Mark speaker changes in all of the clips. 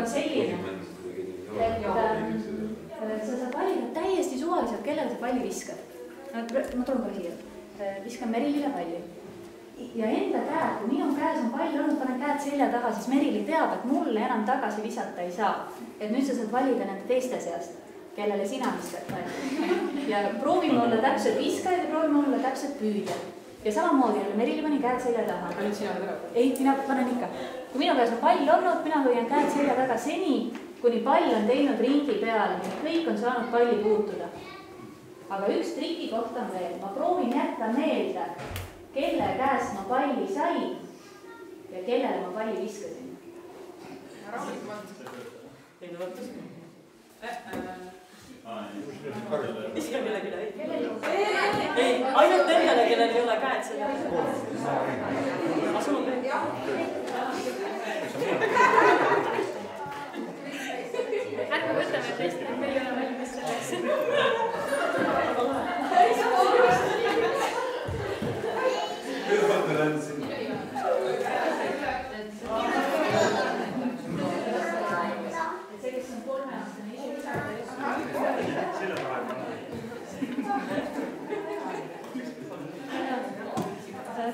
Speaker 1: on selline, et sa saad valida täiesti suvaliselt, kellele sa palli viskad. Ma toon kohe siia. Viskan Merilile palli. Ja enda käed, kui minu käes on pall olnud, panen käed selja taga, siis Merili teab, et mulle enam tagasi visata ei saa. Et nüüd sa saad valida nende teiste seast, kellele sina viskad palli. Ja proovime olla täpselt viskajad ja proovime olla täpselt püüdjad. Ja samamoodi jälle Merili pani käed selja taha.
Speaker 2: Ainult sina või?
Speaker 1: Ei, mina panen ikka. Kui minu käes on pall olnud, mina hoian käed selja taga seni, kuni pall on teinud ringi peale. Kõik on saanud palli puutuda. Aga üks triki koht on veel. Ma proovin jätta meelde, kelle käest ma palli sain ja kellele ma palli viskasin.
Speaker 2: Ei, no võttes. Viska millegi üle. Ei, ainult nendele, kellel ei ole käed selle. Ma sul on veel.
Speaker 3: Ärme võtame teist, et meil ei ole valmis selleks.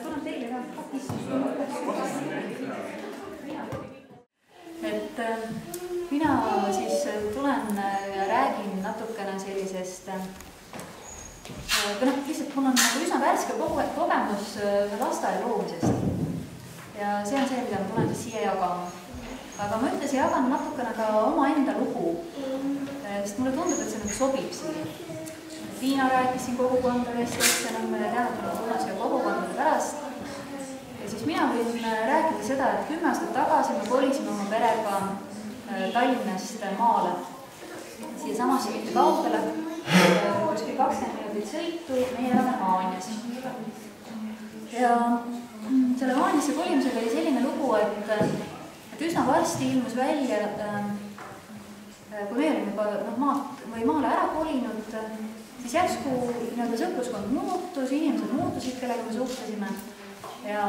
Speaker 1: Tulen teile ka. Et mina siis tulen ja räägin natukene sellisest, lihtsalt mul on üsna värske kogemus lasteaia loomisest. Ja see on see, mida ma tulen siis siia jagama. Aga ma ütlesin, jagan natukene ka oma enda lugu, sest mulle tundub, et see sobib siia. Tiina rääkis siin kogukondadest, et me teame, et ma tulen siia kogukondade pärast. Ja siis mina võin rääkida seda, et 10 aastat tagasi me kolisime oma perega Tallinnast maale. Siia samasse mitte kaugele, kuskil 20 minutit sõitu, meie elame Maanias. Ja selle Maaniasse kolimisega oli selline lugu, et üsna varsti ilmus välja, kui me olime juba maale ära kolinud, siis järsku sõpruskond muutus, inimesed muutusid, kellega me suhtlesime. Ja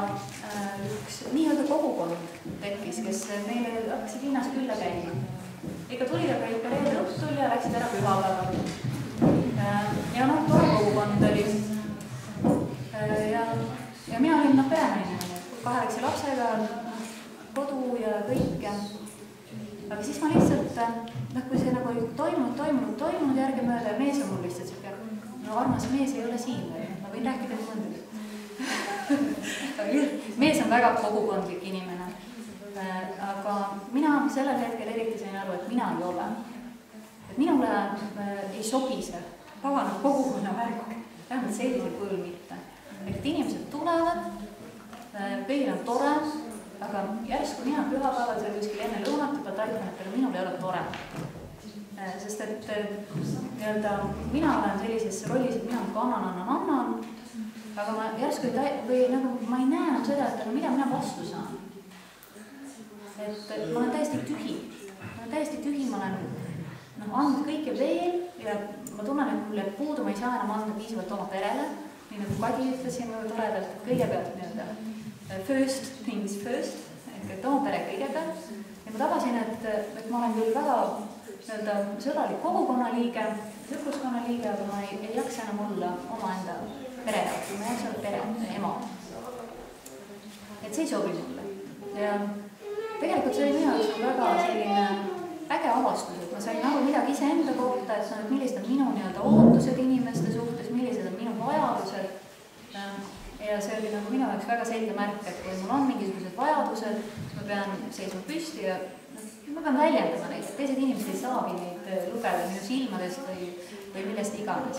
Speaker 1: üks nii-öelda kogukond tekkis, kes meile hakkasid linnas külla käima. Ikka tulid aga ikka reede õhtul ja läksid ära pühapäeval. Ja tore kogukond oli. Ja mina olin perenaine, 2 lapsega, kodu ja kõik. Aga siis ma lihtsalt, kui see oli toimunud järgemööda ja mees on mul lihtsalt siuke, armas mees ei ole siin, ma võin rääkida mõndagi. Mees on väga kogukondlik inimene, aga mina sellel hetkel eriti sain aru, et mina ei ole. Et minule ei sobi see pagana kogukonna värk, vähemalt sellisel kujul mitte. Et inimesed tulevad, kõigil on tore, aga järsku mina pühapäeval seal kuskil enne lõunat juba tarkan, et minul ei ole tore. Sest et mina olen sellises rollis, et mina annan. Aga ma järsku ma ei näe enam seda, et mida mina vastu saan. Et ma olen täiesti tühi. Ma olen andnud kõike veel ja ma tunnen, et mulle puudu, ma ei saa enam anda piisavalt oma perele. Nii nagu Kadi ütlesin toredalt, kõigepealt first things first, et oma pere kõigepealt. Ja ma tabasin, et ma olen küll väga sõbralik kogukonna liige, sõpruskonna liige, aga ma ei jaksa enam olla oma enda pere jaoks, ma jääks olla pere, ema. Et see ei sobi mulle. Ja tegelikult see oli minu jaoks väga selline äge avastus, et ma sain aru midagi iseenda kohta, et millised on minu ootused inimeste suhtes, millised on minu vajadused. Ja see oli minu jaoks väga selge märk, et kui mul on mingisugused vajadused, siis ma pean seisma püsti ja ma pean väljendama neid, et teised inimesed ei saagi neid lugeda minu silmadest või millest iganes.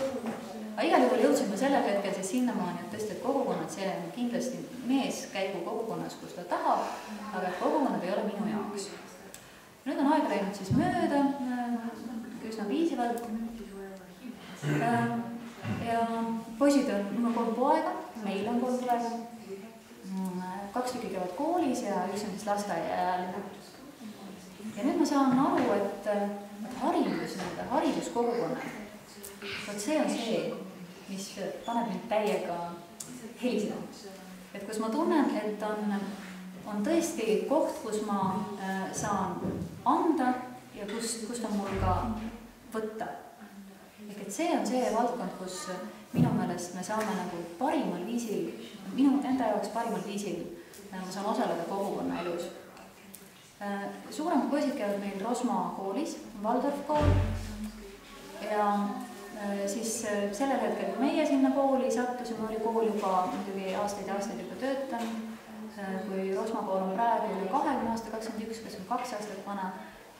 Speaker 1: Aga igal juhul jõudsime sellel hetkel siis sinnamaani, et tõesti, et kogukonnad, see on kindlasti mees käigu kogukonnas, kus ta tahab, aga kogukonnad ei ole minu jaoks. Nüüd on aeg läinud siis mööda, üsna piisivalt. Ja poisid on, mul on 3 poega, meil on 3 poega. 2 tükki käivad koolis ja üks on siis lasteaiaealine. Ja nüüd ma saan aru, et hariduskogukonnad, see on see, mis paneb mind täiega helisema. Et kus ma tunnen, et on tõesti koht, kus ma saan anda ja kust on mul ka võtta. Ehk et see on see valdkond, kus minu meelest me saame nagu parimal viisil, minu enda jaoks parimal viisil ma saan osaleda kogukonna elus. Suuremad poisid käivad meil Rosma koolis, Waldorf kool ja siis sellel hetkel, kui meie sinna kooli sattusime, oli kool juba muidugi aastaid ja aastaid juba töötanud. Kui Rosma kool on praegu 20 aasta, 21, kes on 2 aastat vana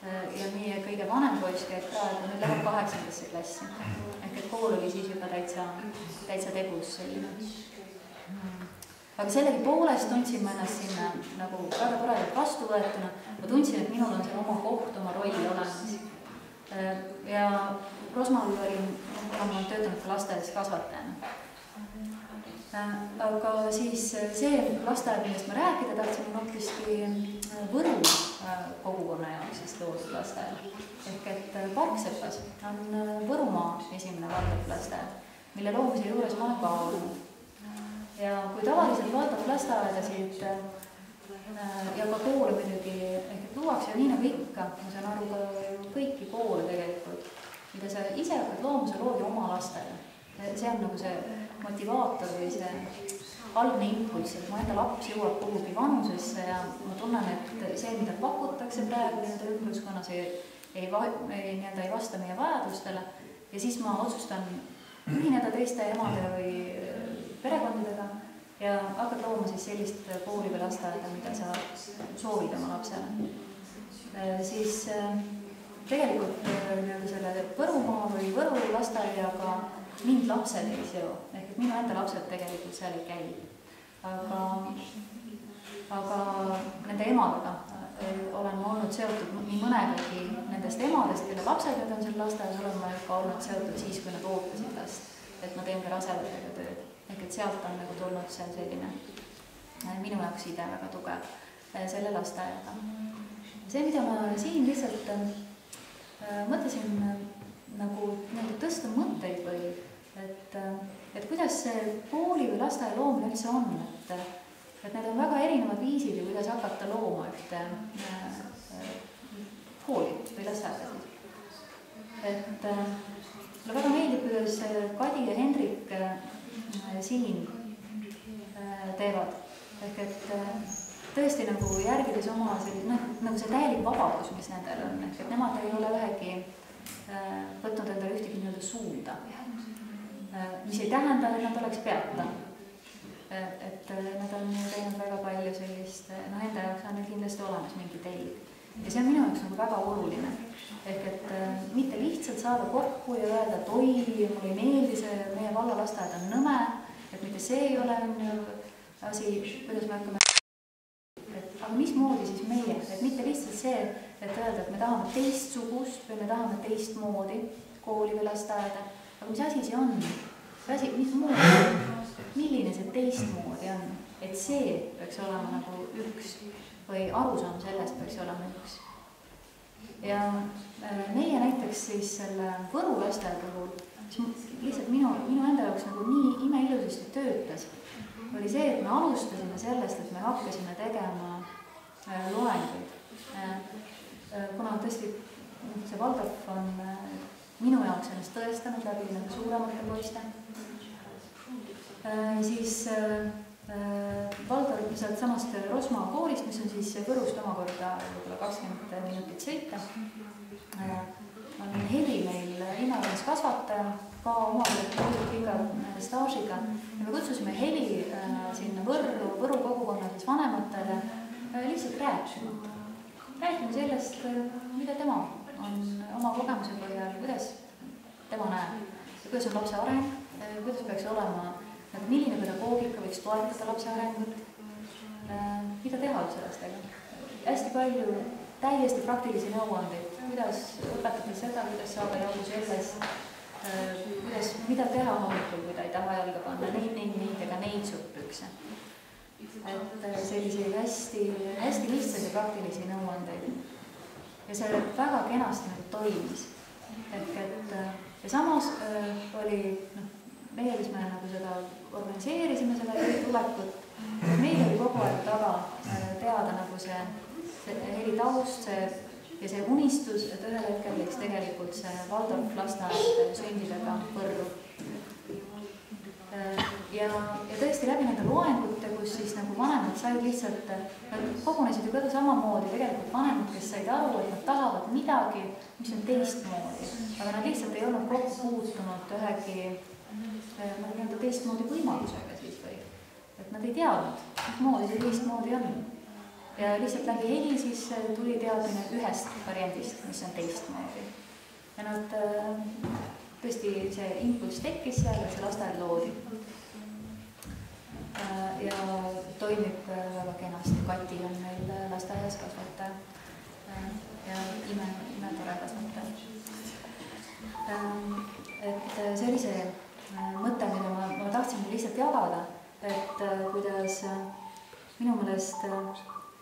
Speaker 1: ja meie kõige vanem poiss käib praegu, nüüd läheb 8. klassi. Ehk et kool oli siis juba täitsa tegus selline. Aga sellegi poolest tundsin ma ennast sinna nagu väga toredalt vastu võetuna. Ma tundsin, et minul on see oma koht, oma roll olemas. Ja Rosmal olin, kuna ma olen töötanud ka lasteaias kasvatajana. Aga siis see lasteaed, millest ma rääkida tahtsin, on hoopiski Võru kogukonna jaoks siis loodud lasteaed. Ehk et Parksepas on Võrumaa esimene Waldorf lasteaed, mille loomise juures ma olen ka olnud. Ja kui tavaliselt Waldorf lasteaedasid ja ka koole muidugi ehk luuakse nii nagu ikka, ma saan aru ka kõiki koole tegelikult, mida sa ise hakkad looma, sa loodi oma lastele. See on nagu see motivaator või see algne impulss, et mu enda laps jõuab kuhugi vanusesse ja ma tunnen, et see, mida pakutakse praegu nende ümbluskonnas, ei vasta meie vajadustele ja siis ma otsustan ühineda teiste emade või perekondadega ja hakkad looma siis sellist kooli või lasteaeda, mida sa soovid oma lapsele. Siis tegelikult selle Võrumaa või Võru lasteaiaga mind lapsed ei seo, ehk et minu enda lapsed tegelikult seal ei käi. Aga nende emadega olen ma olnud seotud nii mõnegagi nendest emadest, kelle lapsed on seal lasteaias, olen ma ka olnud seotud siis, kui nad ootasid last, et ma teen ka rasedatega tööd. Ehk et sealt on nagu tulnud see selline minu jaoks side väga tugev selle lasteajaga. See, mida ma siin lihtsalt mõtlesin nagu tõsta mõtteid või et kuidas see kooli või lasteaia loomine üldse on, et need on väga erinevad viisid ja kuidas hakata looma ühte kooli või lasteaeda siis. Et mulle väga meeldib, kuidas Kadi ja Hendrik siin teevad. Ehk et tõesti nagu järgides oma nagu see täielik vabadus, mis nendel on. Ehk et nemad ei ole ühegi võtnud endale ühtegi nii-öelda suunda, mis ei tähenda, et nad oleks peata. Et nad on teinud väga palju sellist, enda jaoks on neil kindlasti olemas mingi telg. Ja see on minu jaoks nagu väga oluline. Ehk et mitte lihtsalt saada kokku ja öelda, et oi, mulle ei meeldi see, meie vallalasteaed on nõme, et mitte see ei ole asi, kuidas me hakkame. Aga mismoodi siis meie, et mitte lihtsalt see, et öelda, et me tahame teistsugust või me tahame teistmoodi kooli või lasteaeda, aga mis asi see on? Milline see teistmoodi on? Et see peaks olema nagu üks või arusaam sellest peaks olema üks. Ja meie näiteks siis selle Võru lasteaia puhul, mis lihtsalt minu enda jaoks nagu nii imeilusasti töötas, oli see, et me alustasime sellest, et me hakkasime tegema loenguid. Kuna tõesti see Waldorf on minu jaoks ennast tõestanud läbi nende suuremate poiste, siis Waldorf sealt samast Rosma koolist, mis on siis Võrust omakorda 20 minutit sõita, on Heli meil imevälis kasvataja, ka omakorda pika staažiga. Ja me kutsusime Heli sinna Võru kogukonna siis vanematele lihtsalt rääkima sellest, mida tema on oma kogemuse põhjal, kuidas tema näeb ja kuidas on lapse areng, kuidas peaks olema, milline pedagoogika võiks toetada lapse arengut, mida teha üldse lastega. Hästi palju täiesti praktilisi nõuandeid, kuidas õpetada seda, kuidas saada jagu sellest, mida teha hommikul, kui ta ei taha jalga panna, neid ega neid suppükse. Et selliseid hästi lihtsaid ja praktilisi nõuandeid. Ja see väga kenasti nagu toimis. Ja samas oli, meie, kes me nagu seda organiseerisime, seda tulekut, meil oli kogu aeg taga teada nagu see Heli taust, see ja see unistus, et ühel hetkel võiks tegelikult see Waldorf lasteaed sündidega võrru. Ja tõesti läbi nende loengute, kus siis nagu vanemad said lihtsalt, kogunesid ju ka samamoodi tegelikult vanemad, kes said aru, et nad tahavad midagi, mis on teistmoodi, aga nad lihtsalt ei olnud kokku puutunud ühegi teistmoodi võimalusega siis või, et nad ei teadnud, mismoodi see teistmoodi on. Ja lihtsalt läbi heli siis tuli teadmine ühest variandist, mis on teistmoodi. Ja nad tõesti see impulss tekkis seal ja see lasteaed loodi. Ja toimib väga kenasti. Kati on meil lasteaias kasvataja ja ime tore kasvataja. Et see oli see mõte, mida ma tahtsin lihtsalt jagada, et kuidas minu meelest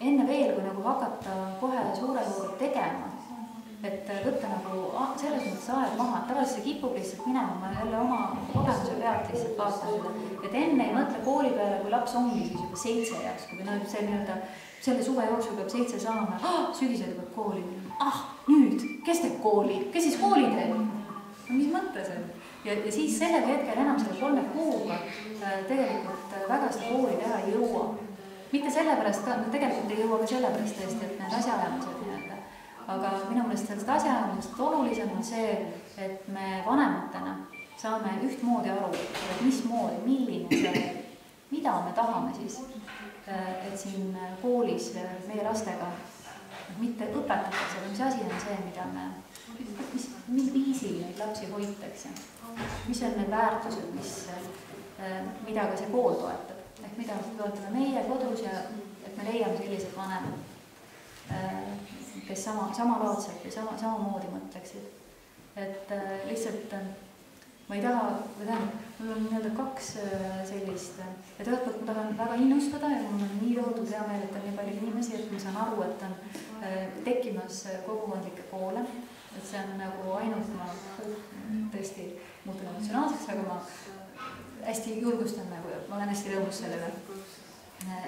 Speaker 1: enne veel, kui nagu hakata kohe suure juurde tegema, et võtta nagu selles mõttes aeg maha, et tavaliselt see kipub lihtsalt minema, ma jälle oma kogemuse pealt lihtsalt vaatan seda, et enne ei mõtle kooli peale, kui laps ongi siis juba 7 järsku või no see nii-öelda selle suve jooksul peab 7 saama, sügisel peab kooli minema, nüüd, kes teeb kooli, kes siis kooli teeb? No mis mõte see on? Ja siis sellel hetkel enam selle 3 kuuga tegelikult väga seda kooli teha ei jõua. Mitte sellepärast, tegelikult ei jõua ka sellepärast tõesti, et need asjaajamised nii-öelda. Aga minu meelest sellest asjaajamisest olulisem on see, et me vanematena saame ühtmoodi aru, et mismoodi, milline see, mida me tahame siis, et siin koolis meie lastega mitte õpetatakse, aga mis asi on see, mida me, mis viisil neid lapsi hoitakse, mis on need väärtused, mida ka see kool toetab. Ehk mida toetame meie kodus ja et me leiame sellised vanemad, kes samalaadselt või samamoodi mõtleksid. Et lihtsalt ma ei taha, mul on nii-öelda 2 sellist, et ühelt poolt ma tahan väga innustada ja mul on nii tohutult hea meel, et on nii palju inimesi, et ma saan aru, et on tekkimas kogukondlikke koole, et see on nagu ainult, ma tõesti muutun emotsionaalseks, aga ma hästi julgustan nagu, ma olen hästi rõõmus sellele,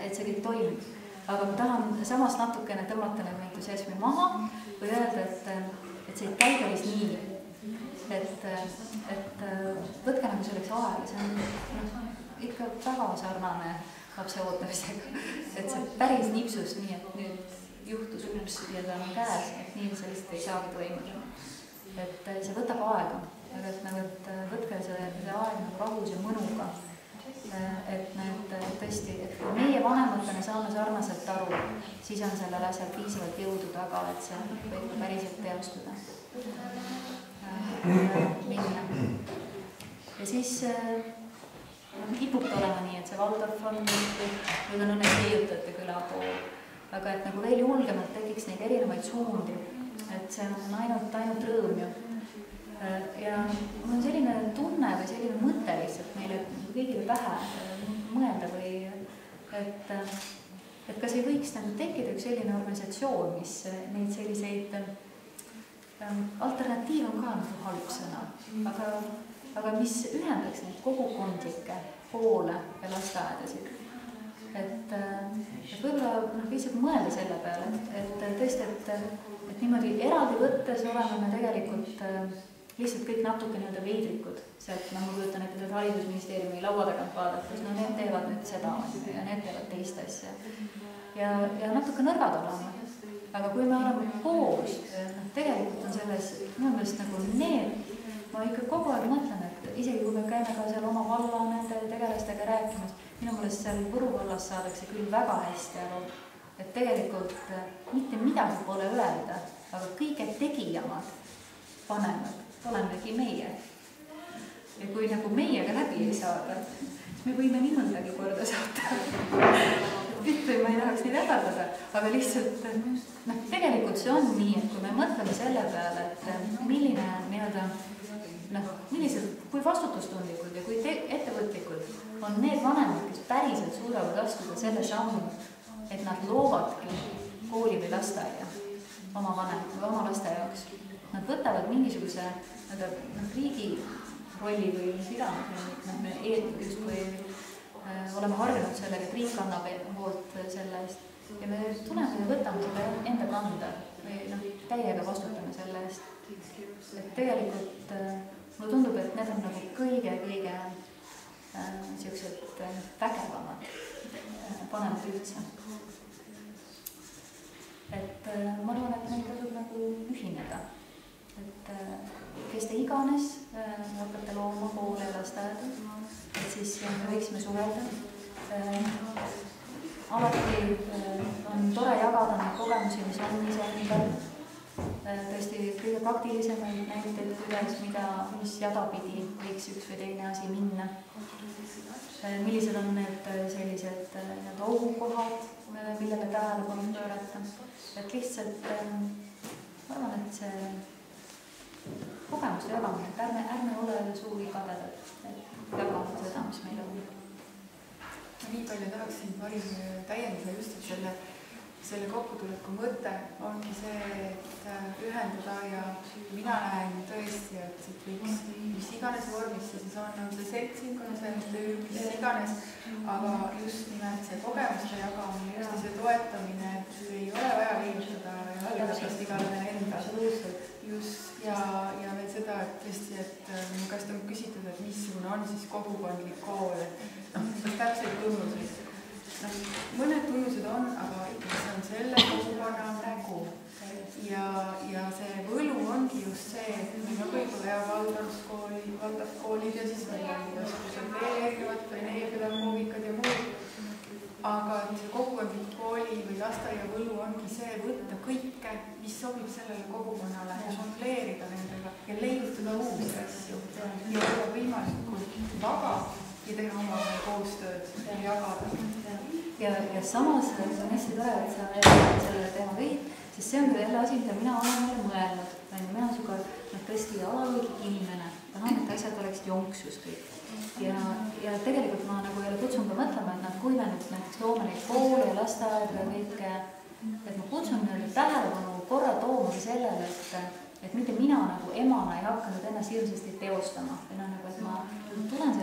Speaker 1: et see kõik toimib. Aga ma tahan samas natukene tõmmata nagu entusiasmi maha või öelda, et see ei käigelis nii, et võtke nagu selleks aega, see on ikka väga sarnane lapse ootamisega, et see päris nipsus nii, et nüüd juhtus ups ja ta on käes, et nii sellist ei saagi toimuda. Et see võtab aega. Aga et võtke see aeg nagu rahus ja mõnuga, et tõesti, et kui meie vanematena saame sarnaselt aru, siis on sellel asjal piisavalt jõudu taga, et see võib päriselt teostuda. Minna. Ja siis kipub olema nii, et see Waldorf on nüüd on õnneks leiutajate küla pool, aga et nagu veel julgemalt tekiks neid erinevaid suundi, et see on ainult rõõm ju. Ja mul on selline tunne või selline mõte lihtsalt meile kõigile pähe mõelda või et kas ei võiks nagu tekkida üks selline organisatsioon, mis neid selliseid alternatiiv on ka nagu halb sõna, aga mis ühendaks neid kogukondlikke koole ja lasteaedasid. Et võib-olla lihtsalt mõelda selle peale, et tõesti, et niimoodi eraldi võttes oleme me tegelikult lihtsalt kõik natuke nii-öelda veidrikud sealt, ma kujutan ette, et haridusministeeriumi laua tagant vaadates, no need teevad nüüd seda ja need teevad teist asja. Ja natuke nõrgad olema. Aga kui me oleme koos, tegelikult on selles, minu meelest nagu need, ma ikka kogu aeg mõtlen, et isegi kui me käime ka seal oma valla nende tegelastega rääkimas, minu meelest seal Võru vallas saadakse küll väga hästi aru, et tegelikult mitte midagi pole öelda, aga kõige tegijamad vanemad olemegi meie. Ja kui nagu meiega läbi ei saada, siis me võime nii mõndagi korda saata. Mitte ma ei tahaks neid äpardada, aga lihtsalt tegelikult see on nii, et kui me mõtleme selle peale, et milline nii-öelda kui vastutustundlikud ja kui ettevõtlikud on need vanemad, kes päriselt suudavad astuda selle sammu, et nad loovadki kooli või lasteaia oma vanemad või oma laste jaoks. Nad võtavad mingisuguse riigi rolli või mis iganes, me just või oleme harjunud sellega, et riik annab hoolt selle eest ja me tuleme ja võtame selle enda kanda täiega vastutame selle eest. Et tegelikult mulle tundub, et need on nagu kõige siuksed vägevamad panevad üldse. Et ma arvan, et meil tasub nagu ühineda. Et kes te iganes hakkate looma koole ja lasteaeda, et siis me võiksime suhelda. Alati on tore jagada neid kogemusi, mis on ise ümber. Tõesti kõige praktilisemaid näiteid üles, mis jadapidi võiks üks või teine asi minna. Millised on need sellised ohukohad, millele tähelepanu pöörata. Et lihtsalt ma arvan, et see kogemuste jagamine, et ärme ole suuri kadedad, et jagame seda, mis meil on.
Speaker 4: Nii palju tahaksin parim täiendada just, et selle kokkutuleku mõte ongi see, et ühendada ja mina näen tõesti, et võiks mis iganes vormis see siis on see seltsing, on see töö, mis iganes, aga just nimelt see kogemuste jagamine, just see toetamine, et ei ole vaja viimistada ja halvast igale endale. Just ja veel seda, et tõesti, et mu käest on küsitud, et missugune on siis kogukondlik kool, et täpselt tunnuseid. Mõned tunnused on, aga ikkagi see on selle kogukonna nägu. Ja see võlu ongi just see, et meil on võib-olla valdavkoolid ja siis meil on igasugused veel erinevad pedagoogikad ja muud. Aga see kogukondlik kooli või lasteaia võlu ongi see võtta kõike, mis sobib sellele kogukonnale ja žongleerida nendega ja leiutada uusi asju ja olla võimalikult vaba ja teha omavahel koostööd ja jagada.
Speaker 1: Ja samas on hästi tore, et sa selle teema võid, sest see on jälle asi, mida mina olen jälle mõelnud. Mina on suga tõesti alalõiglik inimene, tahan, et asjad oleksid jonksus kõik. Ja tegelikult ma nagu jälle kutsun ka mõtlema, et kui me nüüd näiteks loome neid koole ja lasteaeda ja kõike, et ma kutsun tähelepanu korra tooma sellele, et mitte mina nagu emana ei hakka nüüd ennast hirmsasti teostama. Et ma tulen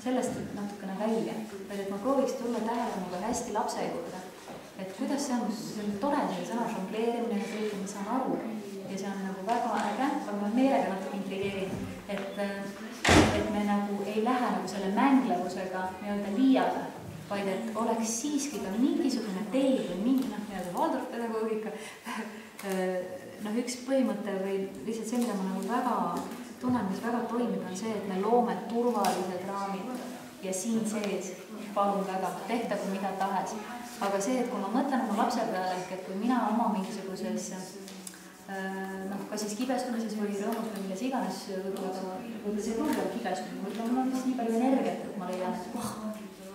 Speaker 1: sellest natukene välja, et ma prooviks tulla tähelepanuga hästi lapse juurde. Et kuidas see on tore selle sõna žongleerimine ja kõik, ma saan aru. Ja see on nagu väga äge, aga ma meelega natuke intrigeerin, et me nagu ei lähe nagu selle mänglevusega nii-öelda liiale, vaid et oleks siiski ka mingisugune teid või mingi nii-öelda valdorpedagoogika. Üks põhimõte või lihtsalt see, mida ma nagu väga tunnen, mis väga toimib, on see, et me loome turvalised raamid ja siin sees palun väga, tehtagu mida tahes. Aga see, et kui ma mõtlen oma lapse peale, et kui mina oma mingisuguses kas siis kibestumises või rõõmus või milles iganes, võib-olla see ei ole kibestumine, võib-olla mul on vist nii palju energiat, et ma leian, et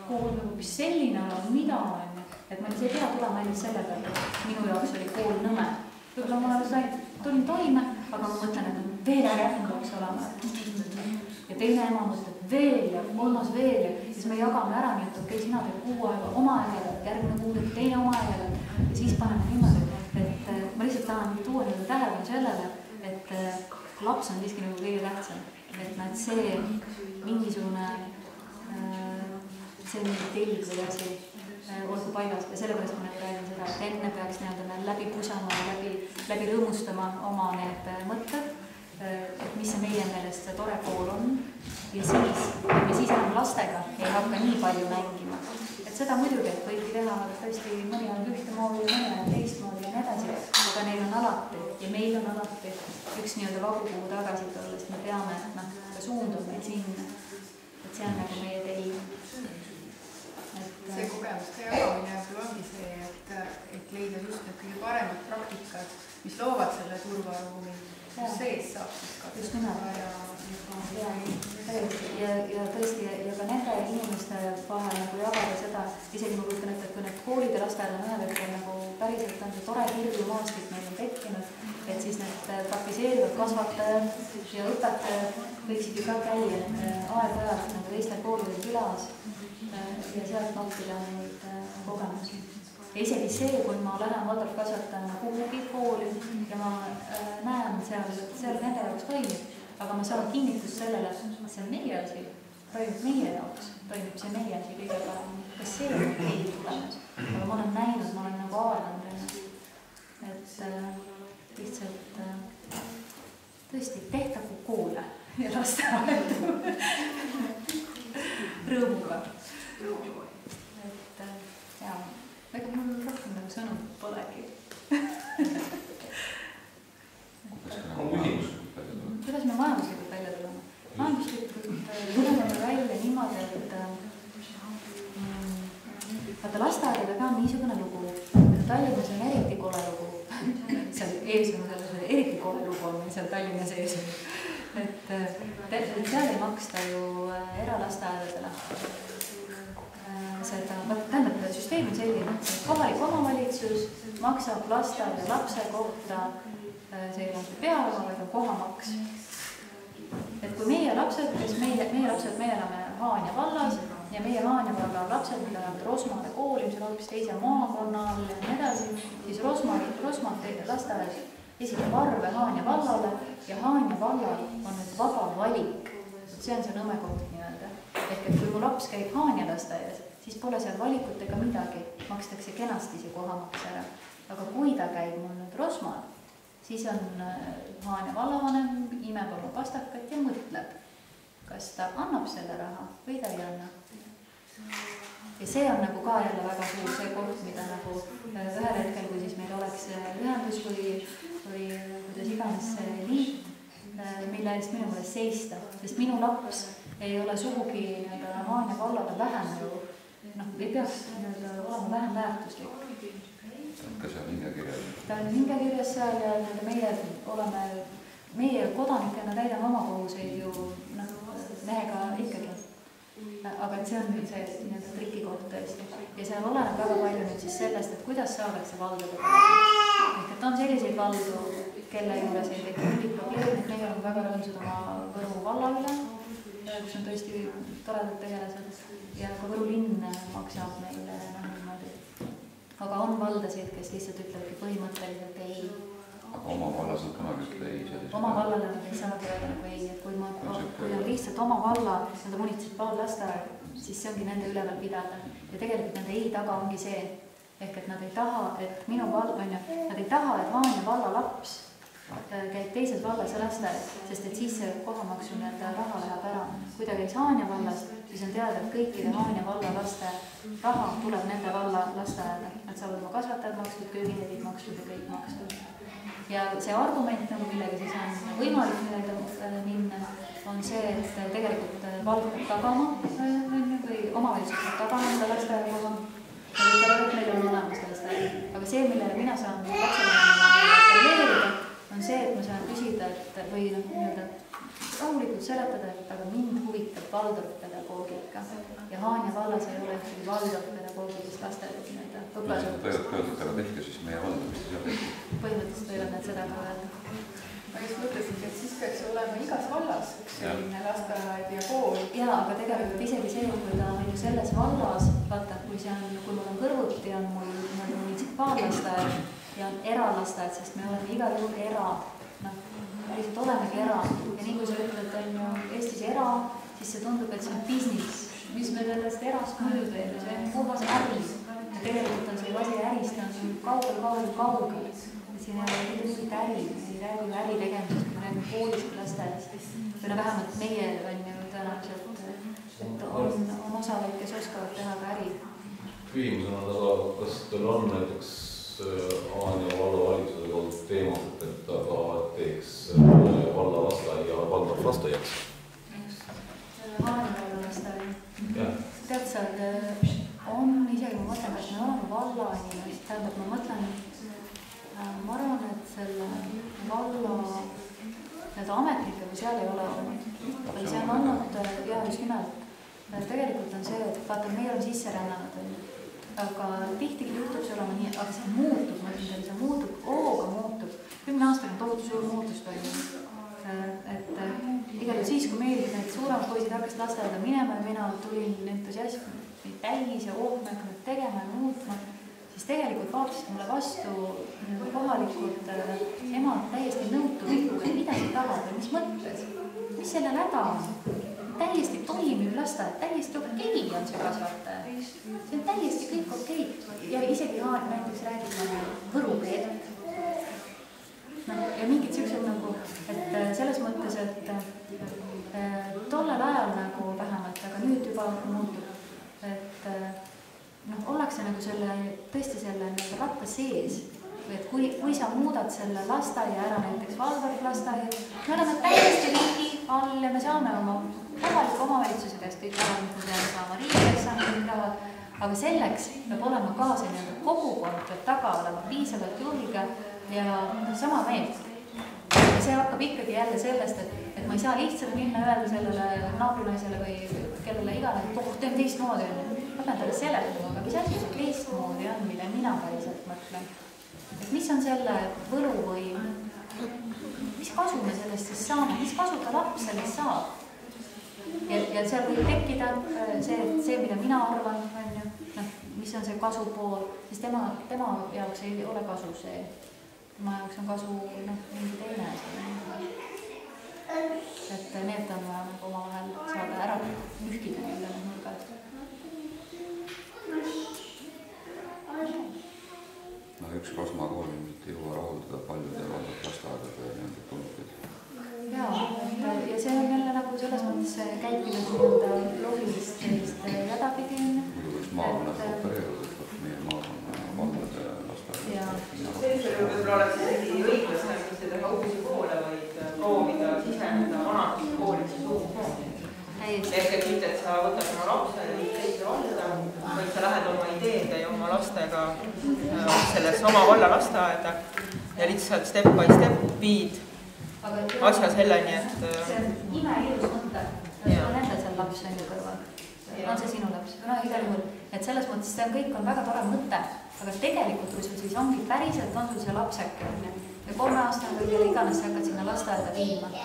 Speaker 1: kool nagu mis selline on, mida on, et ma ei pea tulema ainult selle peale, et minu jaoks oli kool nõme. Võib-olla ma tulin toime, aga ma mõtlen, et veel ägem peaks olema. Ja teine ema mõtleb veel ja kolmas veel ja siis me jagame ära nii, et okei, sina teed kuu aega oma ägelat, järgmine kuu teed teine oma ägelat ja siis paneme niimoodi, et ma lihtsalt tahan tuua tähelepanu sellele, et laps on siiski nagu kõige tähtsam. Et see mingisugune see mingi telg või asi olgu paigas ja sellepärast ma räägin seda, et enne peaks läbi pusama ja läbi rõõmustama oma need mõtted, et mis see meie meelest see tore kool on ja siis enam lastega ei hakka nii palju mängima. Et seda muidugi, et võibki teha tõesti mõni on ühtemoodi, mõni on teistmoodi ja nii edasi, aga neil on alati ja meil on alati üks nii-öelda vagu kuhu tagasi tulla, sest me peame, et suundub meil sinna, et see on nagu meie telg.
Speaker 4: See kogemuste jagamine ongi see, et leida just need kõige paremad praktikad, mis loovad selle turvaruumi, kus sees saab siis ka
Speaker 1: just nimelt. Ja tõesti, ja ka nende inimeste vahel nagu jagada seda, isegi ma kujutan, et kui need koolid ja lasteaed on ühel hetkel nagu päriselt on see tore hirjumaastik meil on tekkinud, et siis need praktiseerivad kasvatajad ja õpetajad võiksid ju ka käia aeg-ajalt nagu teistel koolidel külas ja sealt nautida neid kogemusi. Ja isegi see, kui ma lähen valdavkasvatajana kuhugi kooli ja ma näen seal nende jaoks toimib, aga ma saan kinnitust sellele, et see on meie asi, toimib meie jaoks, toimib see meie asi kõige parem. Kas see on keegi tulemas? Aga ma olen näinud, ma olen nagu avaldanud ennast. rõõmuga. Et jaa, ega mul rohkem nagu sõnum polegi. Kuidas me majanduslikult välja tuleme? Majanduslikult tuleme välja niimoodi, et vaata lasteaedadega on niisugune lugu. Tallinnas on eriti kole lugu. Seal ees on selles eriti kole lugu on meil seal Tallinna sees. Et seal ei maksta ju eralasteaedadele. Tähendab, süsteem on selline, et kohalik omavalitsus maksab lasteaeda lapse kohta, see ei ole pearaha, vaid on kohamaks. Et kui meie lapsed, meie elame Haanja vallas ja meie Haanja valla lapsed, mida lähevad Rosmade kooli, mis on hoopis teise maakonna all ja nii edasi, siis Rosmade lasteaed esitab arve Haanja vallale ja Haanja vallal on nüüd vaba valik. See on see Nõmme koht nii-öelda. Ehk et kui mu laps käib Haanja lasteaias, siis pole seal valikut ega midagi, makstakse kenasti see kohamaks ära. Aga kui ta käib mul nüüd Rosmal, siis on Haanja vallavanem, imeb oma pastakat ja mõtleb, kas ta annab selle raha või ta ei anna. Ja see on nagu ka jälle väga suur see koht, mida nagu ühel hetkel, kui siis meil oleks ühendus või kuidas iganes liit, mille eest minu meelest seista, sest minu laps ei ole sugugi Haanja vallale vähem ju, ei peaks olema vähem väärtuslik.
Speaker 5: Kas see on hingekirjas? Ta
Speaker 1: on hingekirjas seal ja meie kodanikena täidame oma kohuseid ju mehega ikkagi. Aga et see on see trikikoht tõesti. Ja seal oleneb väga palju nüüd siis sellest, et kuidas saadakse valdade. Et on selliseid valdu, kelle juures ei teki mingit probleemi. Meie on väga rõõmsad oma Võru valla üle, kus on tõesti toredad tegelased. Ja ka Võru linn maksab meile niimoodi. Aga on valdasid, kes lihtsalt ütlevadki põhimõtteliselt ei.
Speaker 5: Aga oma vallas on kunagi ütle ei?
Speaker 1: Oma vallale ei saagi öelda nagu ei, et kui on lihtsalt oma valla munitsipaallasteaed, siis see ongi nende üleval pidada. Ja tegelikult nende ei taga ongi see, ehk et nad ei taha, et minu vald, nad ei taha, et Haanja valla laps käib teises vallas lasteaed, sest et siis see kohamaksu raha läheb ära. Kui ta käis Haanja vallast, siis on teada, et kõikide Haanja valla laste raha tuleb nende valla lasteaeda. Nad saavad oma kasvatajad makstud, kööginevid makstud ja kõik makstud. Ja see argument, millega siis on võimalik minna, on see, et tegelikult vald peab tagama või omavalitsus peab tagama seda lasteaeda. Meil on olemas lasteaeda. Aga see, millele mina saan lapsevanemana on see, et ma saan küsida või rahulikult seletada, et aga mind huvitab Valdorf pedagoogika ja Haanja vallas ei ole ühtegi Valdorf pedagoogilist lasteaeda.
Speaker 5: Võivad köödud ära tehke siis meie valda, mis te seal tehke?
Speaker 1: Põhimõtteliselt võivad need seda ka öelda.
Speaker 4: Ma just mõtlesin, et siis peaks olema igas vallas üks selline lasteaed ja kool.
Speaker 1: Jaa, aga tegelikult isegi see, kui ta on ju selles vallas, vaata, kui mul on kõrvuti, on mul munitsipaallasteaed ja on eralasteaed, sest me oleme igal juhul lihtsalt olemegi era. Ja nii kui sa ütled, on ju Eestis era, siis see tundub, et see on business, mis me sellest erast mõjud veel, see on puhas äri. Ja tegelikult on see asi ärist, on kaugel. Siin ei ole mingit äri, ei räägi äri tegemisest, kui me räägime koolist või lasteaedast. Või vähemalt meie on ju tõenäoliselt, et on osaleid, kes oskavad teha ka äri.
Speaker 6: Küsimus on aga, kas teil on näiteks Haanja valla valitsuse kaudu teemad, et aga teeks valla lasteaia Valdorf lasteaiaks?
Speaker 1: Haanja valla lasteaia? Tead sa, on isegi, ma mõtlen, et me oleme valla inimest, tähendab, ma arvan, et selle valla ametnikke või seal ei ole olnud. See on olnud, ja just nimelt, tegelikult on see, et vaata, meil on sisse rännanud, aga tihti juhtub see olema nii, aga see muutub, ma ütlen, see muutub, hooga muutub. 10 aastaga on tohutu suur muutus toimunud. Et igal siis, kui meil need suuremad poisid hakkasid lasteaeda minema ja mina tulin entusiasmi täis ja ohmega tegema ja muutma, siis tegelikult vaatasid mulle vastu kohalikud emad täiesti nõutu vikku, et mida sa tahad või mis mõttes, mis selle häda on. Täiesti toimiv lasteaed, täiesti okei on see kasvataja. See on täiesti kõik okei. Ja isegi näiteks räägime võru keelt. Ja mingid siuksed nagu, et selles mõttes, et tollel ajal nagu vähemalt, aga nüüd juba muutub, et ollakse nagu tõesti selle ratta sees. Et kui sa muudad selle lasteaia ära, näiteks Valvarid lasteaia, me oleme täiesti riigi all ja me saame oma kohaliku omavalitsuse käest kõik raha, mis me peame saama, riigiks saame kõik raha, aga selleks peab olema ka see kogukond, peab taga olema piisavalt julge ja sama meelt. Ja see hakkab ikkagi jälle sellest, et ma ei saa lihtsalt minna öelda sellele naabrinaisele või kellele iganes, et teeme teistmoodi. Ma pean talle seletama, aga mis asi see teistmoodi on, mida mina päriselt mõtlen. Et mis on selle võlu või mis kasu me sellest siis saame, mis kasu ta laps sellest saab? Ja seal võib tekkida see, mida mina arvan, mis on see kasu pool, siis tema jaoks ei ole kasu see. Tema jaoks on kasu mingi teine. Et need on vaja omavahel saada ära ühkida neile nurgad.
Speaker 5: Üks Rosmaa kool ei jõua rahuldada paljude valdad lasteaedade nende tunnukeid.
Speaker 1: Ja see on jälle nagu selles mõttes käibki loogilist jadapidi.
Speaker 5: Muidu võiks maakonnas opereeruda, et meie maakonna valdade lasteaedade.
Speaker 7: Sellisel võib-olla oleks isegi õiglasem mitte teha uusi koole, vaid proovida siseneda vanadest koolidest uusmoodi. Ehk mitte, et sa võtad oma lapse ja teise valda, vaid sa lähed oma ideede ja oma lastega selles oma valla lasteaeda ja lihtsalt step by step viid asja selleni, et...
Speaker 1: See on imeilus mõte, et on endal seal laps on ju kõrval. On see sinu laps? Igal juhul, et selles mõttes see kõik on väga tore mõte, aga tegelikult, kui sul siis ongi päriselt, on sul see lapseke ja 3 aastane või kelle iganes sa hakkad sinna lasteaeda viima.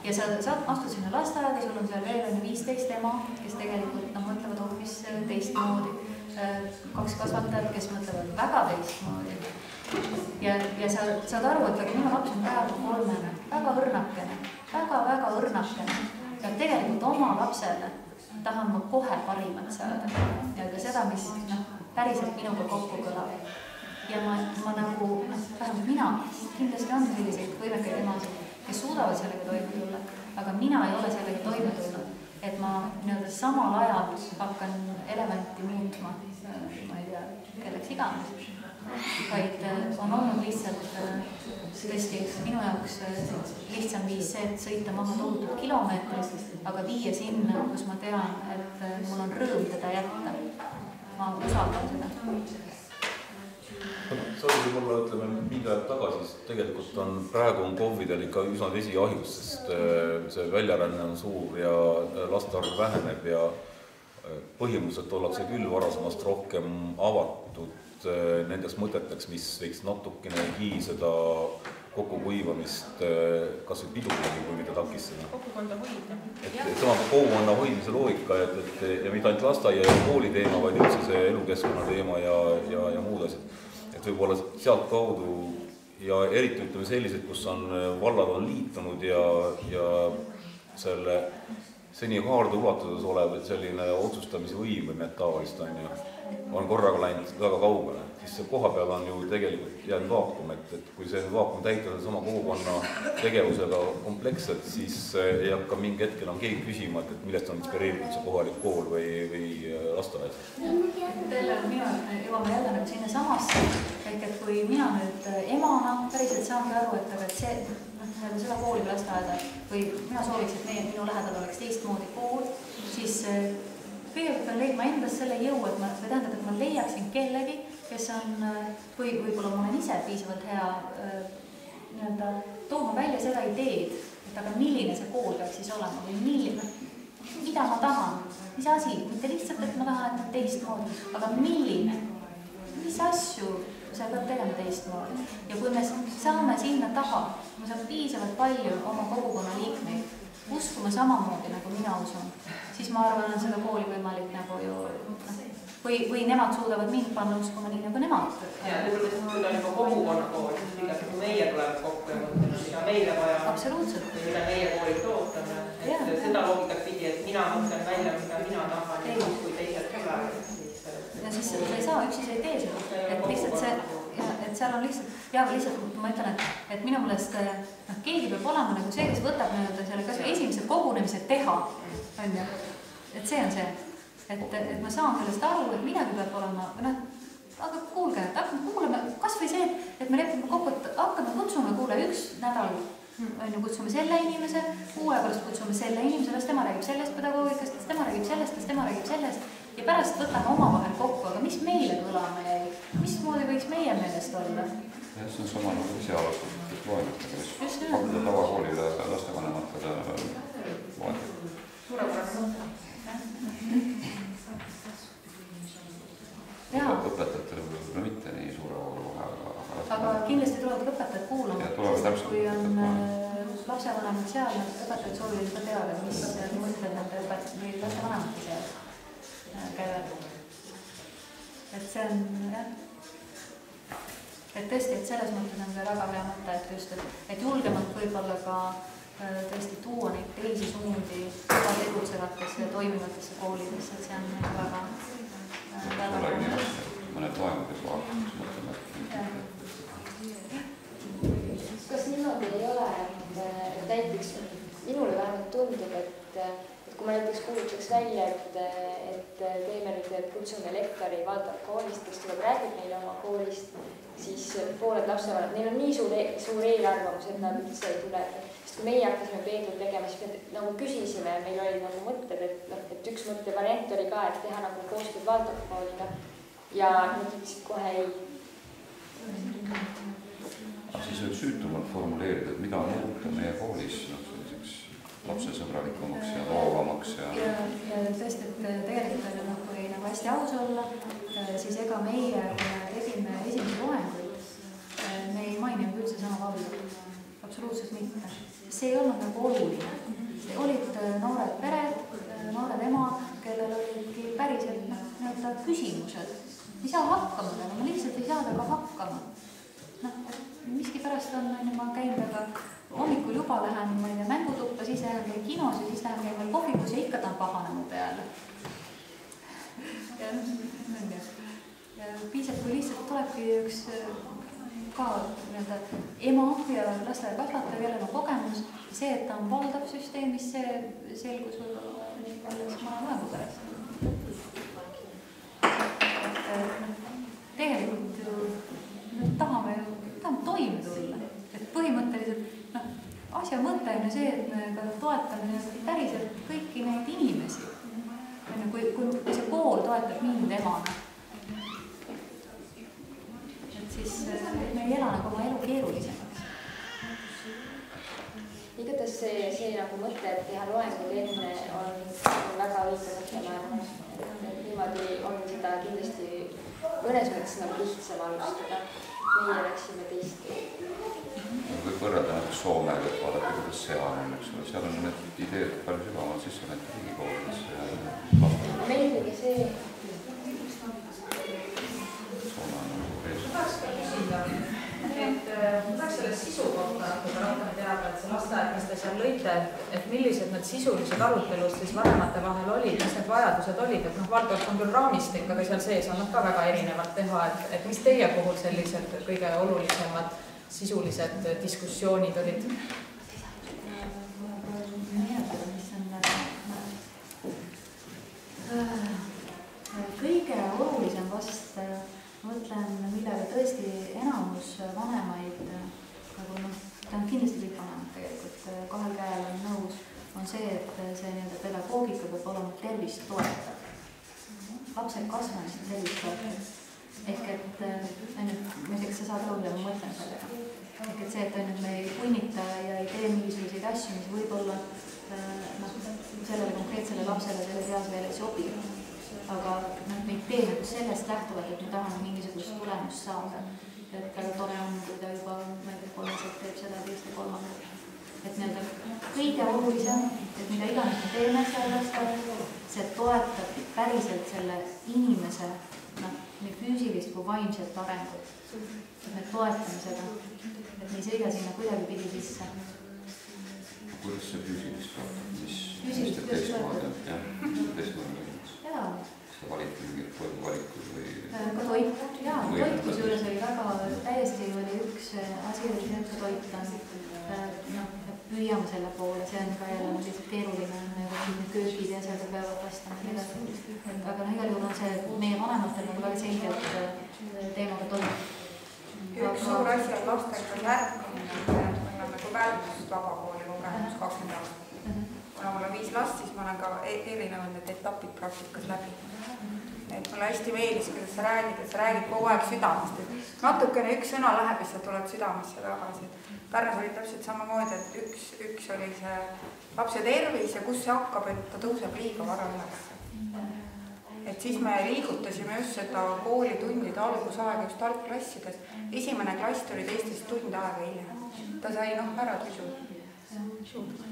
Speaker 1: Ja sa astud sinna lasteaeda, sul on seal veel 15 ema, kes tegelikult mõtlevad hoopis teistmoodi. 2 kasvatajat, kes mõtlevad väga teistmoodi. Ja sa saad aru, et aga minu laps on praegu 3, väga õrnakene, väga õrnakene. Ja tegelikult oma lapsele tahan ma kohe parimat saada. Ja ka seda, mis päriselt minuga kokku kõlab. Ja ma nagu, vähemalt mina, kindlasti on selliseid võimekaid emasid, kes suudavad sellega toime tulla, aga mina ei ole sellega toime tulnud, et ma samal ajal hakkan elevanti muutma, ma ei tea, kelleks iganes, vaid on olnud lihtsalt tõesti minu jaoks lihtsam viis see, et sõita maha tohutud kilomeetrit, aga viia sinna, kus ma tean, et mul on rõõm teda jätta. Ma usaldan seda.
Speaker 6: Saadagi mulle ütleme mingi aeg tagasi, siis tegelikult praegu on KOV-idel ikka üsna vesiahjus, sest see väljaränne on suur ja laste arv väheneb ja põhimõtteliselt ollakse küll varasemast rohkem avatud nendeks mõteteks, mis võiks natukene seda kokkukuivamist kas või pidurdagi, kui mitte takistada.
Speaker 7: Kogukonda hoida.
Speaker 6: Sama kogukonna hoidmise loogika, ja mitte ainult lasteaia ja kooli teema, vaid üldse see elukeskkonna teema ja muud asjad. Et võib-olla sealt kaudu ja eriti ütleme sellised, kus vallad on liitunud ja selle seni haarde ulatuses olev selline otsustamise võim või metaalist on korraga läinud väga kaugele, siis see koha peal on ju tegelikult jäänud vaakum, et kui see vaakum täita sama kogukonna tegevusega kompleksselt, siis ei hakka mingi hetkel keegi küsima, et millest on inspireeritud see kohalik kool või lasteaed.
Speaker 1: Minu jõuame jälle sinna samasse, ehk et kui mina nüüd emana päriselt saangi aru, et seda kooli või lasteaeda või mina sooviks, et minu lähedal oleks teistmoodi kool, siis kõigepealt pean leidma endas selle jõu, et ma leiaksin kellegi, kes on, või võib-olla ma olen ise piisavalt hea tooma välja seda ideed, et aga milline see kool peaks siis olema või mida ma tahan, mis asi, mitte lihtsalt, et ma tahan, et teistmoodi, aga milline, mis asju see peab tegema teistmoodi. Ja kui me saame sinna taha, ma saan piisavalt palju oma kogukonna liikmeid uskuma samamoodi, nagu mina usun, siis ma arvan, et seda kooli võimalik nagu ju, või nemad suudavad mind panna uskuma nii, nagu nemad.
Speaker 7: Ja, kui ta on juba kogukonna kool, siis pigem kui meie tulevad kokku ja mõtleme, mida meile vaja on, või mida meie koolilt ootame. Et seda loogikat pidi, et mina mõtlen välja, mida mina tahan, ja kui teised tulevad.
Speaker 1: Ja siis sa ei saa, üksis ei tee seda, et lihtsalt see, et seal on lihtsalt, ma ütlen, et minu mõelest keegi peab olema nagu see, kes võtab selle kas või esimesed kogunemised teha, on ju, et see on see. et ma saan sellest aru, et midagi peab olema, aga kuulge, et hakkame kuulame, kas või see, et me lepime kokku, et hakkame kutsume, kuule, üks nädal kutsume selle inimese, kuu aja pärast kutsume selle inimese, las tema räägib sellest pedagoogikast, las tema räägib sellest ja pärast võtame omavahel kokku, aga mis meile kõlama jäi, mismoodi võiks meie meelest olla?
Speaker 5: Ja see on sama nagu ise alustatud loengutega, mis pakkuda tavakoolile lastevanematele loengutega. Õpetajatele võib-olla mitte nii suure voolu vahe,
Speaker 1: aga kindlasti tulevad õpetajad kuulama, kui on lapsevanemad seal, õpetajad soovivad ka teada, mis mõtted nende lastevanemate seal käivad. Et see on, jah, et tõesti, et selles mõttes on ka väga hea mõte, et just, et julgemalt võib-olla ka tõesti tuua neid teisi suundi väga tegutsevatesse ja toimivatesse koolidesse, et see on väga
Speaker 5: tulegi nii vastu, mõned loengud vaataks mõtlema.
Speaker 8: Kas niimoodi ei ole, et näiteks minule vähemalt tundub, et kui ma näiteks kuulutaks välja, et teeme nüüd, et kutsume lektori Valdor koolist, kes tuleb räägib meile oma koolist, siis pooled lapsevanemad, neil on nii suur eelarvamus, et nad üldse ei tule. Sest kui meie hakkasime Peeglil tegema, siis me nagu küsisime, meil olid nagu mõtted, et üks mõttevariant oli ka, et teha nagu koostööd Valdor kooliga ja nad ütlesid kohe ei.
Speaker 5: Siis võib süütumalt formuleerida, et mida muuta meie koolis selliseks lapsesõbralikumaks ja loovamaks.
Speaker 1: Ja tõesti, et tegelikult kui nagu hästi aus olla, siis ega meie, kui me tegime esimesi loenguid, me ei maininud üldse sõna valdu. Absoluutselt mitte. See ei olnud nagu oluline. Olid noored pered, noored emad, kellel olidki päriselt küsimused. Ei saa hakkama, ma lihtsalt ei saa temaga hakkama. Miski pärast on, ma käin temaga hommikul juba lähen mängutuppa, siis lähen käin kinos ja siis lähen käin kohvikus ja ikka ta on pahanemu peale. Ja piisab, kui lihtsalt tulebki üks ka ema ja lasteaia kasvataja, kellel on kogemus. See, et ta on valdav süsteemis, see selgus võib-olla alles mõne loengu pärast. Tegelikult ju tahame toime tulla. Et põhimõtteliselt asja mõte on ju see, et me ka toetame päriselt kõiki neid inimesi. Kui see kool toetab mind emana, siis me ei ela nagu oma elu keerulisemaks.
Speaker 8: Igatahes see nagu mõte, et teha loengud enne on väga õige mõtlema. Niimoodi on seda kindlasti mõnes mõttes nagu lihtsam alustada. Meie läksime teist.
Speaker 5: Võib võrrelda näiteks Soomega, et vaadata, kuidas seal on. Seal on need ideed palju sügavamalt sisse näiteks riigikoolides.
Speaker 8: Meilegi see...
Speaker 9: Ma tahaks selle sisu kohta rohkem teada, et see lasteaed, mis te seal lõite, et millised need sisulised arutelud siis vanemate vahel olid, mis need vajadused olid, et Valdorf on küll raamistik, aga seal sees on nad ka väga erinevalt teha, et mis teie puhul sellised kõige olulisemad sisulised diskussioonid olid?
Speaker 1: Kõige olulisem vast mõtlen, millega tõesti enamus vanemaid, ta on kindlasti kõik vanemad tegelikult, kahel käel on nõus, on see, et see pedagoogika peab olema tervist toetav. Lapse kasvamist tervist toetav. Ehk et, muideks sa saad aru, mida ma mõtlen sellega. Ehk et see, et me ei punnita ja ei tee mingisuguseid asju, mis võib-olla sellele konkreetsele lapsele selles eas veel ei sobi. Aga me ei tee sellest lähtuvalt, et me tahame mingisugust tulemust saada. Et väga tore on, kui ta juba kolmeselt teeb seda teist ja kolmandat. Et kõige olulisem, et mida iganes me teeme sellest, see toetab päriselt selle inimese nii füüsilist kui vaimset arengut. Et me toetame seda, et me ei sõida sinna kuidagi pidi sisse.
Speaker 5: Kuidas see füüsilist toetab?
Speaker 1: Füüsilist toetab? Jaa.
Speaker 5: Seda valiti mingit valikuid või?
Speaker 1: Ka toit, jaa. Toit, kus juures oli väga täiesti oli üks asi, et toit on püüame selle poole, see on ka jälle lihtsalt keeruline, köögid ja seal peavad vastama. Aga igal juhul on see meie vanematel nagu väga selgelt teemaga toimub.
Speaker 4: Üks suur asi on lastega järgmine, meil on nagu väärtust vabakooli kogemus 20 aastat. Kuna mul on 5 last, siis ma olen ka erinevad need etapid praktikas läbi. Et mulle hästi meeldis, kuidas sa räägid kogu aeg südamest. Natukene üks sõna läheb ja sa tuled südamesse tagasi. Pärnus oli täpselt samamoodi, et üks oli see lapse tervis ja kus see hakkab, et ta tõuseb liiga vara üles. Et siis me liigutasime just seda koolitundide algusaega just algklassides. Esimene klass tuli teistest tund aega hiljem. Ta sai ära tüsu.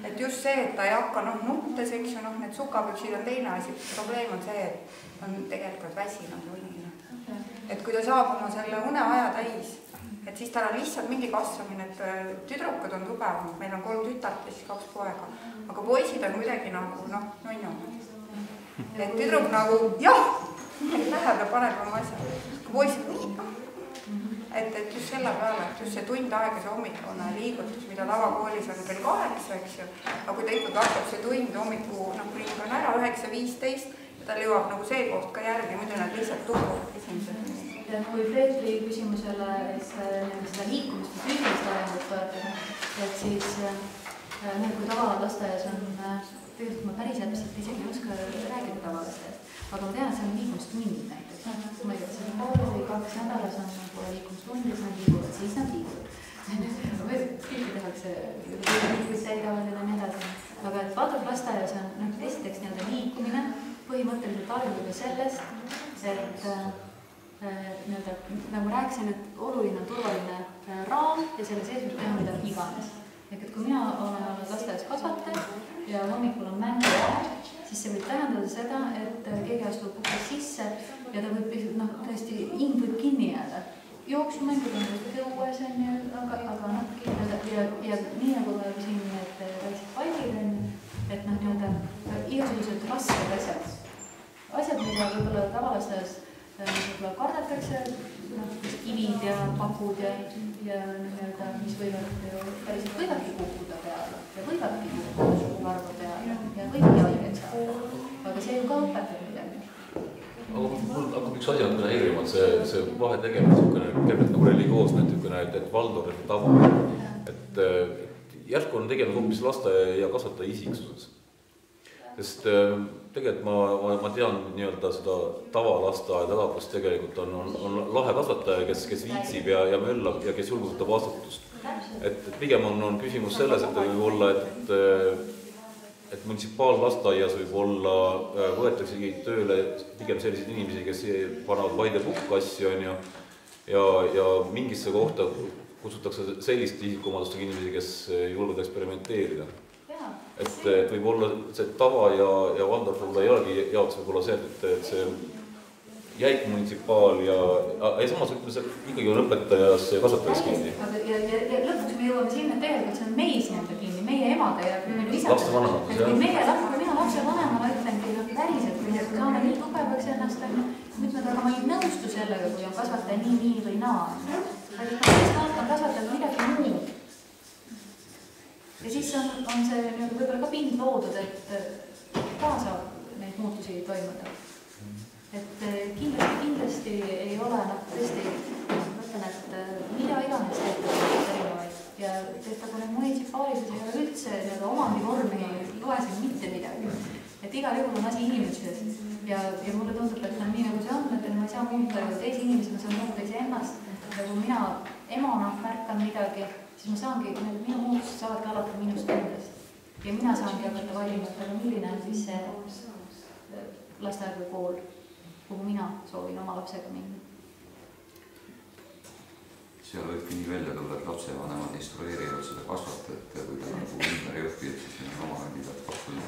Speaker 4: Et just see, et ta ei hakka nuttes, eks ju, need sukapüksid on teine asi. Probleem on see, et on tegelikult väsinud unina. Et kui ta saab oma selle uneaja täis, et siis tal on lihtsalt mingi kasvamine, et tüdrukud on tugevamad, meil on 3 tütart ja siis 2 poega. Aga poisid on kuidagi nagu, nunnu. Et tüdruk nagu, jah, läheb ja paneb oma asja. Kui poisid nii, et just selle peale, et just see tund aega see hommikune liigutus, mida tavakoolis on kell 8, eks ju, aga kui ta ikkagi hakkab see tund hommiku, riik on ära 9.15 ja tal jõuab nagu see koht ka järgi, muidu nad lihtsalt tuhuvad esimesed.
Speaker 1: Ja kui Peetri küsimusele seda liikumist või füüsilist arengut toetada, et siis kui tavalasteaias on, tegelikult ma päris täpselt isegi ei oska rääkida tavalasteaias, aga ma tean, et see on liikumistundid näiteks. Ma ei tea, see on pool või 2 nädalas on liikumistundi, siis nad liiguvad, siis nad liiguvad. Kõike tehakse, liikumis täidavad ja nii edasi. Aga et Valdorf lasteaias on esiteks liikumine, põhimõtteliselt arvuda sellest, et nagu rääkisin, et oluline on turvaline raam ja selle sees võib teha mida iganes. Et kui mina olen olnud lasteaias kasvataja ja hommikul on mänguaeg, siis see võib tähendada seda, et keegi astub uksest sisse ja ta võib tõesti hing võib kinni jääda. Jooksumängud on tõesti õues, ja nii nagu siin need väiksed pallid, et igasugused rasked asjad. Asjad, mida võib-olla tavalasteaias kardetakse, kivid ja pakud ja mis päriselt võivadki kukkuda peale ja võivadki kukkuda suguvarvu peale ja võivadki haiged saada. Aga see ju ka õpetab midagi.
Speaker 6: Aga mul hakkab üks asi natukene häirima, et see vahe tegemine käib nagu religioosne, et Valdorf tava. Et järsku on tegemist hoopis lasteaia ja kasvataja isiksuses. Sest tegelikult ma tean seda tavalasteaeda, kus tegelikult on lahe kasvataja, kes viitsib ja möllab ja kes julgustab vastutust. Et pigem on küsimus selles, et võib olla, et munitsipaallasteaias võib olla, võetaksegi tööle pigem selliseid inimesi, kes panevad vaid ja puhkassi, ja mingisse kohta kutsutakse sellist isikuomadustega inimesi, kes julgevad eksperimenteerida. Et võib olla see tava ja Valdorf võib-olla ei olegi jaoks võib-olla see, et see jäik munitsipaal ja samas ütleme, see ikkagi on õpetajas ja kasvatajas kinni.
Speaker 1: Ja lõpuks me jõuame sinna, et tegelikult see on meis nende kinni, meie emade ja isad.
Speaker 6: Lapse vanemates, jah.
Speaker 1: Kui mina lapse vanemana ütlengi päriselt, kui saame nii tugevaks ennast, aga ma ei nõustu sellega, kui on kasvataja nii või naa. On kasvataja midagi muud. Ja siis on see võib-olla ka pind loodud, et saab neid muutusi toimuda. Et kindlasti ei ole tõesti, mõtlen, et mida iganes tehtakse erinevaid ja tehtakse munitsipaalis ei ole üldse omandivormi, ei loe siin mitte midagi. Et igal juhul on asi inimeses ja mulle tundub, et nii nagu see on, et ma ei saa muuta teisi inimesi, ma saan muuta ennast. Ja kui mina emana märkan midagi, siis ma saangi, minu muutused saavad ka alati minust endast. Ja mina saangi hakata valima, et milline on siis see lasteaed või kool, kuhu mina soovin oma lapsega minna.
Speaker 5: Seal võibki nii välja tulla, et lapsevanemad instrueerivad seda kasvatajat ja kui ta nagu ümber ei õpi, et siis meil on oma kandidaat pakkuda.